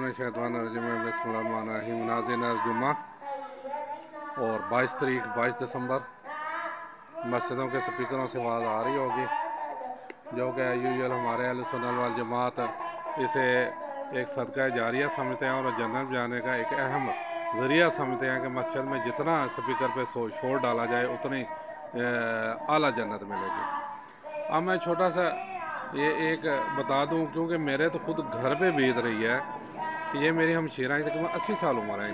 मिनश्शैतानिर्रजीम बिस्मिल्लाहिर्रहमानिर्रहीम। नाज़रीन, आज जुम्मा और 22 दिसंबर मस्जिदों के स्पीकरों से आवाज़ आ रही होगी, जो कि यूजुअल हमारे अहले सुन्नत वल जमात इसे एक सदका जारिया समझते हैं और जन्नत जाने का एक अहम ज़रिया समझते हैं कि मस्जिद में जितना स्पीकर पे शोर डाला जाए उतनी आला जन्नत मिलेगी। अब मैं छोटा सा ये एक बता दूं, क्योंकि मेरे तो खुद घर पे बीत रही है कि ये मेरी हमशीरा है, तकरीबन 80 साल उम्र है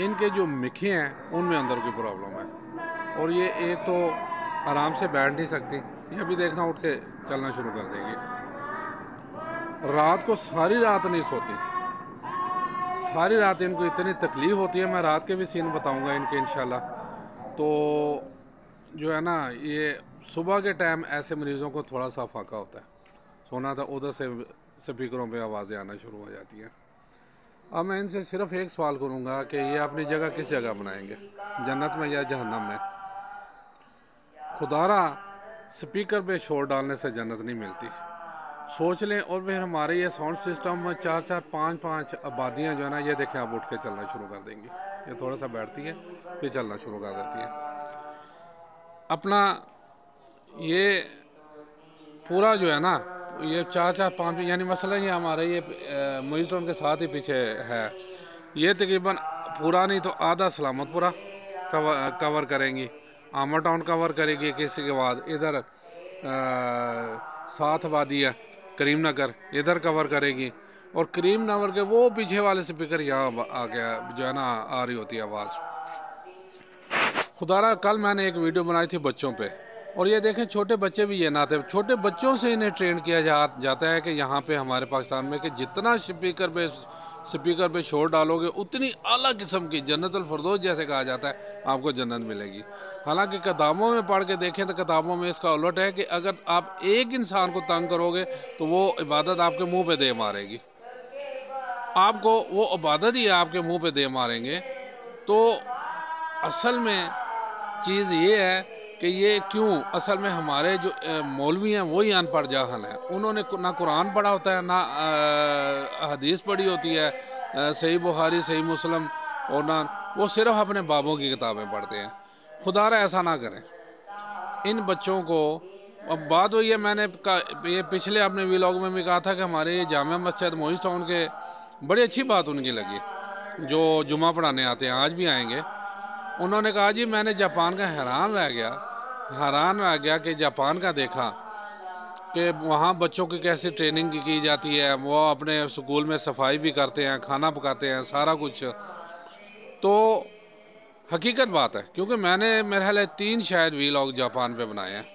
इनके जो मिखे हैं उनमें अंदर की प्रॉब्लम है, और ये एक तो आराम से बैठ नहीं सकती, ये भी देखना उठ के चलना शुरू कर देगी। रात को सारी रात नहीं सोती, सारी रात इनको इतनी तकलीफ़ होती है। मैं रात के भी सीन बताऊंगा इनके इंशाल्लाह। तो जो है ना, ये सुबह के टाइम ऐसे मरीज़ों को थोड़ा सा फाका होता है, सोना था उधर से स्पीकरों पे आवाज़ें आना शुरू हो जाती हैं। अब मैं इनसे सिर्फ एक सवाल करूंगा कि ये अपनी जगह किस जगह बनाएंगे, जन्नत में या जहन्नम में? खुदारा स्पीकर पे शोर डालने से जन्नत नहीं मिलती, सोच लें। और फिर हमारे ये साउंड सिस्टम में 4-4, 5-5 आबादियाँ जो है ना, ये देखें आप उठ के चलना शुरू कर देंगी। ये थोड़ा सा बैठती है फिर चलना शुरू कर देती है। अपना ये पूरा जो है ना, ये 4-4, 5, यानी मसला ये हमारे ये मुइज़ टाउन के साथ ही पीछे है। ये तकरीबन पूरा नहीं तो आधा सलामतपुरा कवर करेंगी, आमर टाउन कवर करेगी, किसी के बाद इधर साथ आबादी है करीम नगर, इधर कवर करेगी, और करीम नगर के वो पीछे वाले स्पीकर यहाँ आ गया जो है ना, आ रही होती है आवाज़। खुदारा कल मैंने एक वीडियो बनाई थी बच्चों पे, और ये देखें छोटे बच्चे भी ये ना थे, छोटे बच्चों से इन्हें ट्रेन किया जाता है कि यहाँ पे हमारे पाकिस्तान में कि जितना स्पीकर पे शोर डालोगे उतनी आला किस्म की जन्नतुल फरदौस जैसे कहा जाता है आपको जन्नत मिलेगी। हालांकि किताबों में पढ़ के देखें तो किताबों में इसका उलट है कि अगर आप एक इंसान को तंग करोगे तो वो इबादत आपके मुंह पे दे मारेगी, आपको वो इबादत ही आपके मुंह पे दे मारेंगे। तो असल में चीज़ ये है कि ये क्यों, असल में हमारे जो मौलवी हैं वही अनपढ़ जाहल हैं। उन्होंने ना कुरान पढ़ा होता है, ना हदीस पढ़ी होती है, सही बुखारी सही मुस्लिम, और ना वो सिर्फ अपने बाबों की किताबें पढ़ते हैं। खुदारा ऐसा ना करें इन बच्चों को। अब बात हुई है, मैंने ये पिछले अपने व्लॉग में भी कहा था कि हमारे ये जामिया मस्जिद मुइज़ टाउन के बड़ी अच्छी बात उनकी लगी, जो जुमा पढ़ाने आते हैं, आज भी आएंगे। उन्होंने कहा जी मैंने जापान का हैरान रह गया कि जापान का देखा कि वहाँ बच्चों की कैसे ट्रेनिंग की जाती है, वो अपने स्कूल में सफाई भी करते हैं, खाना पकाते हैं, सारा कुछ। तो हकीकत बात है, क्योंकि मैंने मेरे ख्याल 3 शायद व्लॉग जापान पे बनाए हैं,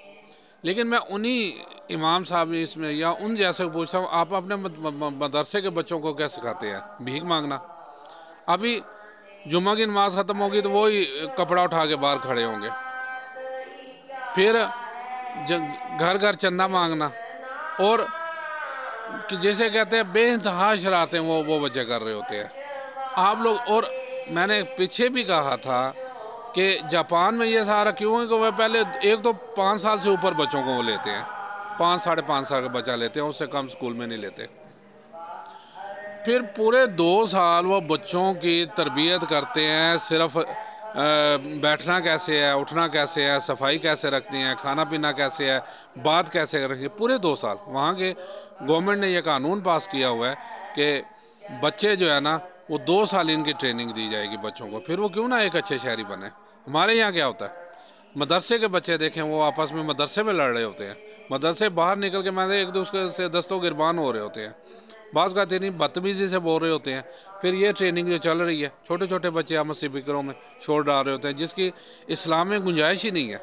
लेकिन मैं उन्हीं इमाम साहब इसमें या उन जैसे पूछता हूँ, आप अपने मदरसे के बच्चों को क्या सिखाते हैं? भीख मांगना। अभी जुम्मा की नमाज ख़त्म होगी तो वही कपड़ा उठा के बाहर खड़े होंगे, फिर घर घर चंदा मांगना, और कि जैसे कहते हैं बेइंतहा शरारतें वो बच्चे कर रहे होते हैं आप लोग। और मैंने पीछे भी कहा था कि जापान में ये सारा क्यों है कि वह पहले एक तो 5 साल से ऊपर बच्चों को वो लेते हैं, 5-5.5 साल का बच्चा लेते हैं, उससे कम स्कूल में नहीं लेते। फिर पूरे 2 साल वो बच्चों की तरबियत करते हैं, सिर्फ बैठना कैसे है, उठना कैसे है, सफाई कैसे रखनी है, खाना पीना कैसे है, बात कैसे रखनी है। पूरे 2 साल वहाँ के गवर्नमेंट ने यह कानून पास किया हुआ है कि बच्चे जो है ना, वो 2 साल इनकी ट्रेनिंग दी जाएगी बच्चों को, फिर वो क्यों ना एक अच्छे शहरी बने। हमारे यहाँ क्या होता है, मदरसे के बच्चे देखें वो आपस में मदरसे में लड़ रहे होते हैं, मदरसे बाहर निकल के मैंने एक दूसरे से दस्तों गिरबान हो रहे होते हैं, बाज़ का इतनी बदतमीज़ी से बोल रहे होते हैं। फिर ये ट्रेनिंग जो चल रही है, छोटे छोटे बच्चे आपस स्पीकरों में शोर डाल रहे होते हैं, जिसकी इस्लाम में गुंजाइश ही नहीं है।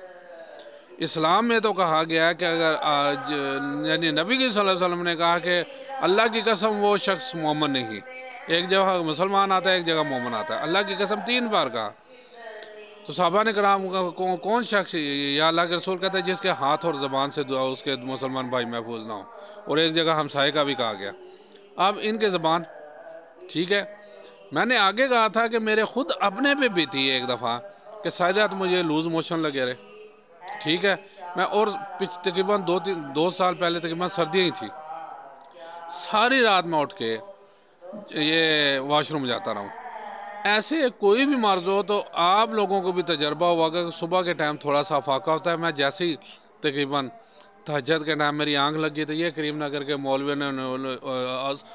इस्लाम में तो कहा गया है कि अगर यानी नबी सल्लल्लाहु अलैहि वसल्लम ने कहा कि अल्लाह की कसम वो शख्स मोमन नहीं, एक जगह मुसलमान आता है, एक जगह मोमन आता है, अल्लाह की कसम 3 बार कहा। तो साहबा ने कराम कौन शख्स, या अल्लाह के रसूल कहते हैं जिसके हाथ और ज़बान से दुआ उसके मुसलमान भाई महफूज ना हो, और एक जगह हमसाये का भी कहा गया। अब इनके ज़बान ठीक है, मैंने आगे कहा था कि मेरे खुद अपने पे भी थी एक दफ़ा कि सारी रात मुझे लूज़ मोशन लगे रहे, ठीक है, मैं और तकरीबन 2 साल पहले तकरीबन सर्दियाँ ही थी, सारी रात में उठ के ये वॉशरूम जाता रहा हूँ। ऐसे कोई भी मर्ज हो तो आप लोगों को भी तजर्बा हुआ कि सुबह के टाइम थोड़ा सा फाका होता है। मैं जैसे ही तकरीबन तहज्जुद के टाइम मेरी आंख लगी तो ये करीम नगर के मौलवी ने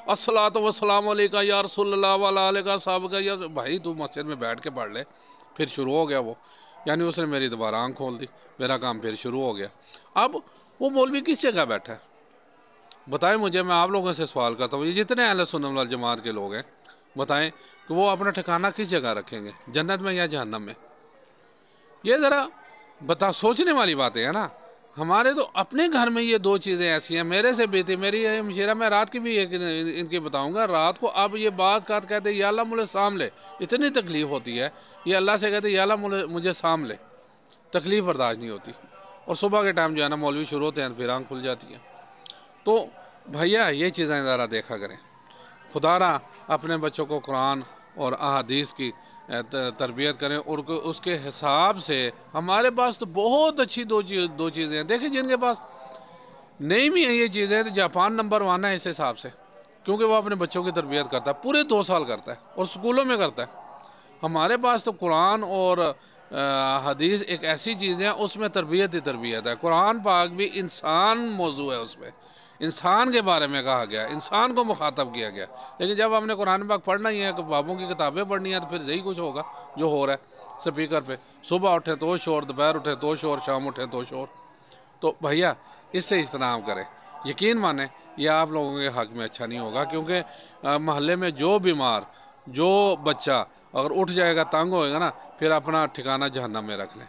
अस्सलातु वस्सलाम अलैका या रसूलल्लाह वाला अलैका साहब का, या भाई तू मस्जिद में बैठ के पढ़ ले। फिर शुरू हो गया वो, यानी उसने मेरी दोबारा आंख खोल दी, मेरा काम फिर शुरू हो गया। अब वो मौलवी किस जगह बैठा है बताएं मुझे, मैं आप लोगों से सवाल करता हूँ, ये जितने अहले सुन्नत वल जमात के लोग हैं बताएं कि वो अपना ठिकाना किस जगह रखेंगे, जन्नत में या जहन्नम में? ये ज़रा सोचने वाली बातें है ना। हमारे तो अपने घर में ये दो चीज़ें ऐसी हैं, मेरे से बीती मेरी मशीरा, मैं रात की भी एक इनकी बताऊंगा। रात को अब ये बात कहते या अल्लाह मुझे साम ले, इतनी तकलीफ़ होती है, ये अल्लाह से कहते या अल्लाह मुझे साम ले, तकलीफ़ बर्दाश्त नहीं होती। और सुबह के टाइम जो है ना मौलवी शुरू होते हैं, फिर आँख खुल जाती है। तो भैया ये चीज़ें ज़रा देखा करें, खुदारा अपने बच्चों को कुरान और अहादीस की तरबियत करें, और उसके हिसाब से हमारे पास तो बहुत अच्छी दो चीज़ें हैं। देखिए जिनके पास नहीं भी हैं ये चीज़ें, तो जापान नंबर 1 है इस हिसाब से, क्योंकि वो अपने बच्चों की तरबियत करता है, पूरे 2 साल करता है और स्कूलों में करता है। हमारे पास तो कुरान और हदीस एक ऐसी चीज़ है, उसमें तरबियत ही तरबियत है। कुरान पाक भी इंसान मौजू है, उसमें इंसान के बारे में कहा गया, इंसान को मुखातब किया गया। लेकिन जब हमने कुरान पाक पढ़ना ही है, बाबों की किताबें पढ़नी है, तो फिर यही कुछ होगा जो हो रहा है स्पीकर पे। सुबह उठे तो शोर, दोपहर उठे तो शोर, शाम उठे तो शोर। तो भैया इससे इज्तनाब करें, यकीन माने ये आप लोगों के हक़ में अच्छा नहीं होगा। क्योंकि महल्ले में जो बीमार, जो बच्चा अगर उठ जाएगा, तंग होएगा ना, फिर अपना ठिकाना जहन्नम में रख लें।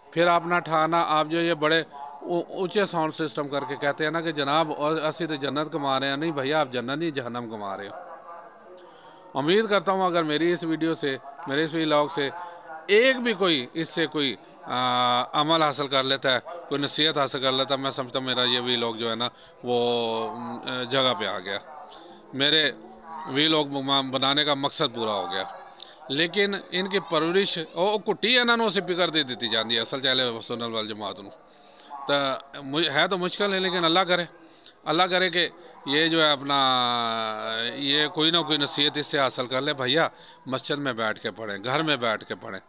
फिर अपना ठिकाना आप जो ये बड़े ऊंचे साउंड सिस्टम करके कहते हैं ना कि जनाब असी तो जन्नत कमा रहे हैं, नहीं भैया आप जन्नत नहीं जहन्नम कमा रहे हो। उम्मीद करता हूँ अगर मेरी इस वीडियो से, मेरे इस व्लॉग से एक भी कोई इससे कोई अमल हासिल कर लेता है, कोई नसीहत हासिल कर लेता है, मैं समझता हूँ मेरा ये व्लॉग जो है ना वो जगह पे आ गया, मेरे व्लॉग बनाने का मकसद पूरा हो गया। लेकिन इनकी परवरिश और कुट्टी इन्होंने सिपी कर दे दी जाती है असल चले सुन्नत वल जमात नूं। तो है तो मुश्किल है, लेकिन अल्लाह करे कि ये जो है अपना ये कोई ना कोई नसीहत इससे हासिल कर ले। भैया मस्जिद में बैठ के पढ़ें, घर में बैठ के पढ़ें,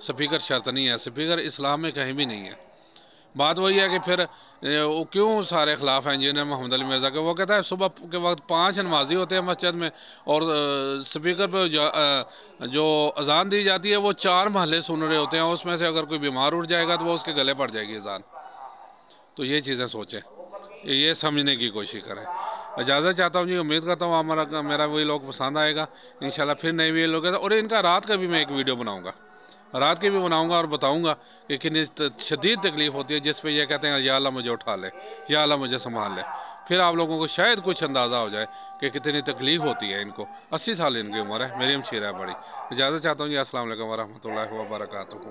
स्पीकर शर्त नहीं है, स्पीकर इस्लाम में कहीं भी नहीं है। बात वही है कि फिर वो क्यों सारे खिलाफ हैं इंजीनियर मोहम्मद अली मिर्ज़ा के। वो कहता है सुबह के वक्त 5 नमाजी होते हैं मस्जिद में, और स्पीकर पे जो अजान दी जाती है वो 4 महल्ले सुन रहे होते हैं, उसमें से अगर कोई बीमार उठ जाएगा तो वो उसके गले पड़ जाएगी अजान। तो ये चीज़ें सोचें, ये समझने की कोशिश करें। इजाज़त चाहता हूँ जी, उम्मीद करता हूँ मेरा वही लोग पसंद आएगा। इंशाल्लाह फिर नई वीडियो लोग, और इनका रात का भी मैं एक वीडियो बनाऊँगा, रात की भी बनाऊंगा और बताऊंगा कि कितनी शदीद तकलीफ़ होती है, जिस पे ये कहते हैं या अल्लाह मुझे उठा ले, या अल्लाह मुझे संभाल ले। फिर आप लोगों को शायद कुछ अंदाज़ा हो जाए कि कितनी तकलीफ़ होती है इनको। 80 साल इनकी उम्र है, मेरी हमशीरा है बड़ी। इजाज़त चाहता हूँ जी, अस्सलाम वालेकुम व रहमतुल्लाहि व बरकातुहू।